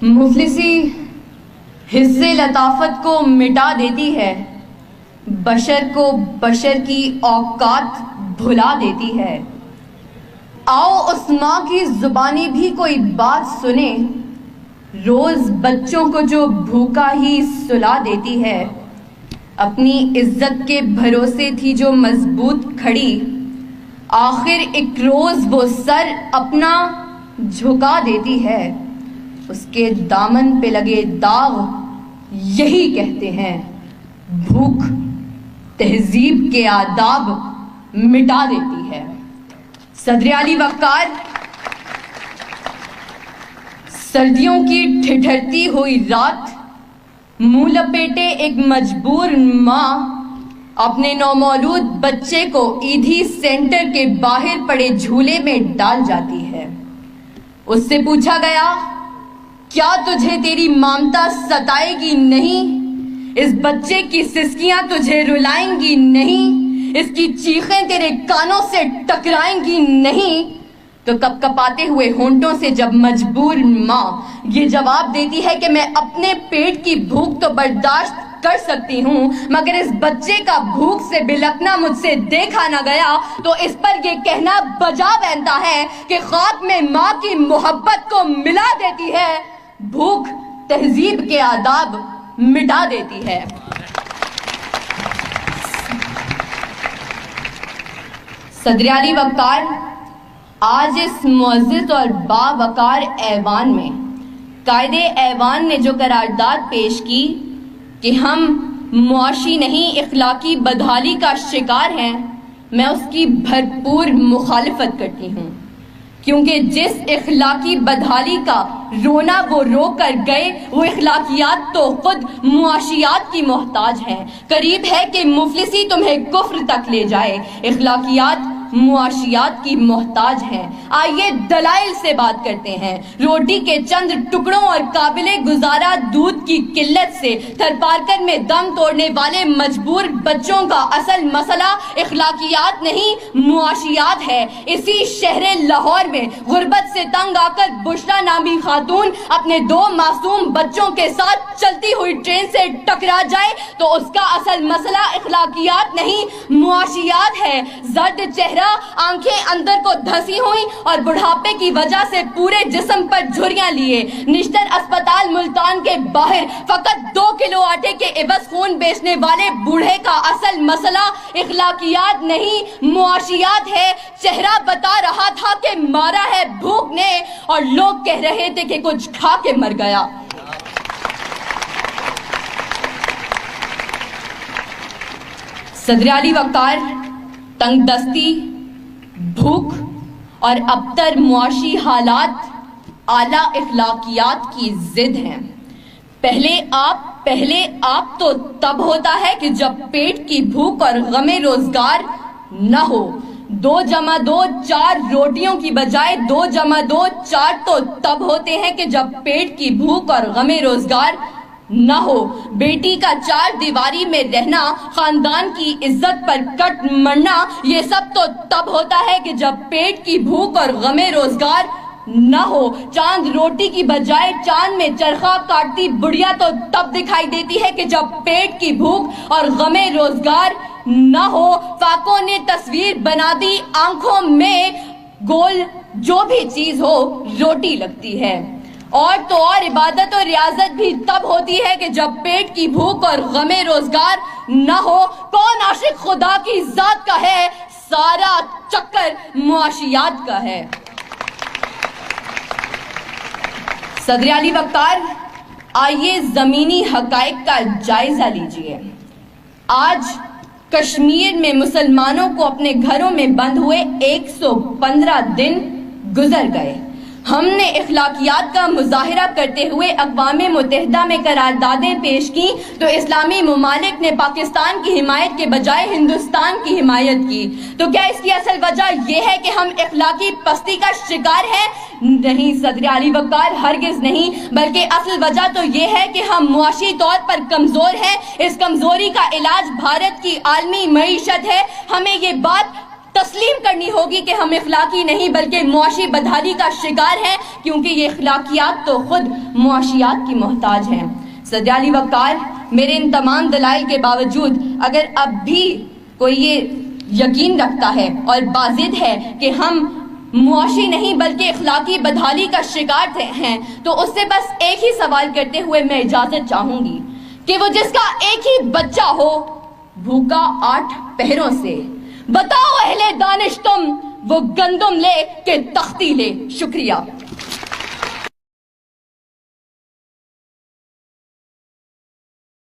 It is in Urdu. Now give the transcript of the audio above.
مفلسی حصے لطافت کو مٹا دیتی ہے، بشر کو بشر کی اوقات بھلا دیتی ہے۔ آؤ اس ماں کی زبانی بھی کوئی بات سنے، روز بچوں کو جو بھوکا ہی سلا دیتی ہے۔ اپنی عزت کے بھروسے تھی جو مضبوط کھڑی، آخر ایک روز وہ سر اپنا جھکا دیتی ہے۔ اس کے دامن پہ لگے داغ یہی کہتے ہیں، بھوک تہذیب کے آداب مٹا دیتی ہے۔ صدر علی وقار سردیوں کی ٹھٹھرتی ہوئی رات، منہ لپیٹے ایک مجبور ماں اپنے نومولود بچے کو ایدھی سینٹر کے باہر پڑے جھولے میں ڈال جاتی ہے۔ اس سے پوچھا گیا، کیا تجھے تیری ممتا ستائے گی نہیں؟ اس بچے کی سسکیاں تجھے رلائیں گی نہیں؟ اس کی چیخیں تیرے کانوں سے ٹکرائیں گی نہیں؟ تو کپ کپاتے ہوئے ہونٹوں سے جب مجبور ماں یہ جواب دیتی ہے کہ میں اپنے پیٹ کی بھوک تو برداشت کر سکتی ہوں، مگر اس بچے کا بھوک سے بلکنا مجھ سے دیکھا نہ گیا، تو اس پر یہ کہنا بجا بنتا ہے کہ خاک میں ماں کی محبت کو ملا دیتی ہے، بھوک تہذیب کے آداب مٹا دیتی ہے۔ صدر علی وقار آج اس معزز اور باوقار ایوان میں قائد ایوان نے جو قرارداد پیش کی کہ ہم معاشی نہیں اخلاقی بدحالی کا شکار ہیں، میں اس کی بھرپور مخالفت کرتی ہوں، کیونکہ جس اخلاقی بدحالی کا رونا وہ رو کر گئے، وہ اخلاقیات تو خود معاشیات کی محتاج ہیں۔ قریب ہے کہ مفلسی تمہیں کفر تک لے جائے، اخلاقیات معاشیات کی محتاج ہیں۔ آئیے دلائل سے بات کرتے ہیں۔ روٹی کے چند ٹکڑوں اور قابل گزارا دودھ کی قلت سے تھر پارکر میں دم توڑنے والے مجبور بچوں کا اصل مسئلہ اخلاقیات نہیں معاشیات ہے۔ اسی شہر لاہور میں غربت سے تنگ آ کر بشرا نامی خاتون اپنے 2 معصوم بچوں کے ساتھ چلتی ہوئی ٹرین سے ٹکرا جائے تو اس کا اصل مسئلہ اخلاقیات نہیں معاشیات ہے۔ زرد چہرہ، آنکھیں اندر کو دھسی ہوئی اور بڑھاپے کی وجہ سے پورے جسم پر جھریاں لیے، نشتر اسپتال ملتان کے باہر فقط 2 کلو آٹے کے عوض خون بیچنے والے بوڑھے کا اصل مسئلہ اخلاقیات نہیں معاشیات ہے۔ چہرہ بتا رہا تھا کہ مارا ہے بھوک نے، اور لوگ کہہ رہے تھے کہ کچھ کھا کے مر گیا۔ صدر علی وقار تنگ دستی، بھوک اور ابتر معاشی حالات اعلیٰ اخلاقیات کی ضد ہیں۔ پہلے آپ تو تب ہوتا ہے کہ جب پیٹ کی بھوک اور غم روزگار نہ ہو۔ 2 × 2 4 روٹیوں کی بجائے 2 × 2 4 تو تب ہوتے ہیں کہ جب پیٹ کی بھوک اور غم روزگار نہ ہو۔ بیٹی کا 4 دیواری میں رہنا، خاندان کی عزت پر کٹ مرنا، یہ سب تو تب ہوتا ہے کہ جب پیٹ کی بھوک اور غم روزگار نہ ہو۔ چاند روٹی کی بجائے چاند میں چرخہ کاٹتی بڑھیا تو تب دکھائی دیتی ہے کہ جب پیٹ کی بھوک اور غم روزگار نہ ہو۔ فاقوں نے تصویر بنا دی، آنکھوں میں گول جو بھی چیز ہو روٹی لگتی ہے۔ اور تو اور عبادت اور ریاضت بھی تب ہوتی ہے کہ جب پیٹ کی بھوک اور غم روزگار نہ ہو۔ کون عاشق خدا کی ذات کا ہے، سارا چکر معاشیات کا ہے۔ صدر علی وقار آئیے زمینی حقائق کا جائزہ لیجئے۔ آج کشمیر میں مسلمانوں کو اپنے گھروں میں بند ہوئے 115 دن گزر گئے۔ ہم نے اخلاقیات کا مظاہرہ کرتے ہوئے اقوام متحدہ میں قراردادیں پیش کی تو اسلامی ممالک نے پاکستان کی حمایت کے بجائے ہندوستان کی حمایت کی۔ تو کیا اس کی اصل وجہ یہ ہے کہ ہم اخلاقی پستی کا شکار ہیں؟ نہیں صدر علی وقار، ہرگز نہیں، بلکہ اصل وجہ تو یہ ہے کہ ہم معاشی طور پر کمزور ہیں۔ اس کمزوری کا علاج بھارت کی عالمی معیشت ہے۔ ہمیں یہ بات تسلیم کرنی ہوگی کہ ہم اخلاقی نہیں بلکہ معاشی بدحالی کا شکار ہیں، کیونکہ یہ اخلاقیات تو خود معاشیات کی محتاج ہیں۔ صدر علی وقار، میرے ان تمام دلائل کے باوجود اگر اب بھی کوئی یہ یقین رکھتا ہے اور باضد ہے کہ ہم معاشی نہیں بلکہ اخلاقی بدحالی کا شکار ہیں، تو اس سے بس ایک ہی سوال کرتے ہوئے میں اجازت چاہوں گی کہ وہ جس کا ایک ہی بچہ ہو بھوکا 8 پہروں سے، بتاؤ اہل دانش تم وہ گندم لے کہ تختی لے۔ شکریہ۔